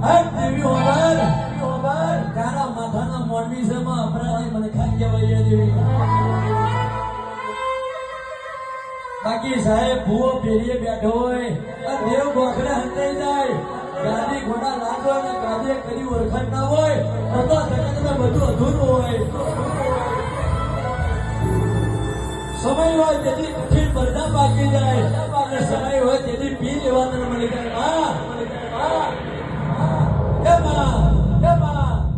હટ દેવી Uber તારા માથાના મોરબી છે માં અપરાધી મને ખાઈ જવાય દેવી બાકી સાહેબ ભૂવો ફેરીએ બેઠો હોય આ દેવ ગોખડે હંતાઈ જાય ગાદી ઘોડા લાગો અને ગાદીએ કરી ઓળખાણ ના હોય તો જગતમાં બધું અધૂરું હોય સમય હોય તેથી કઠિન બરડા પાકી જાય અને સમય હોય તેથી પી લેવાનું મળી જાય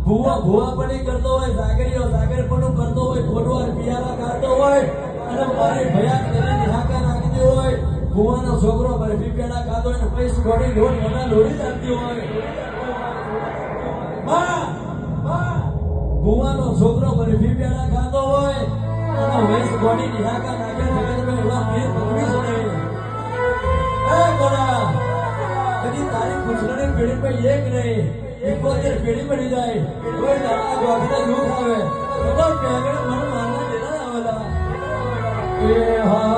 ભૂવા પણ કરતો હોય જાગરીઓ જાગરપણું કરતો હોય ખોટવાર પિયારા કાઢતો હોય અને મારી ભયાન કરી નિહાકા નાખતી હોય ભૂવાનો છોકરો બરફી પેડા ખાતો હોય ને પૈસ ગોળી લોટ મોટા લોડી નાખતી હોય ભૂવાનો છોકરો બરફી પેડા ખાતો હોય અને વૈસ ગોળી નિહાકા નાખે જગતમાં એવા પીર પકડી છે કદી તારી પૂછડી પેઢી પર એક નહીં 71 પેઢી બની જાય કોઈ દાડા ગોખડા દુઃખ આવે તો પેગડ મન મારવા દેના આવેલા એ હા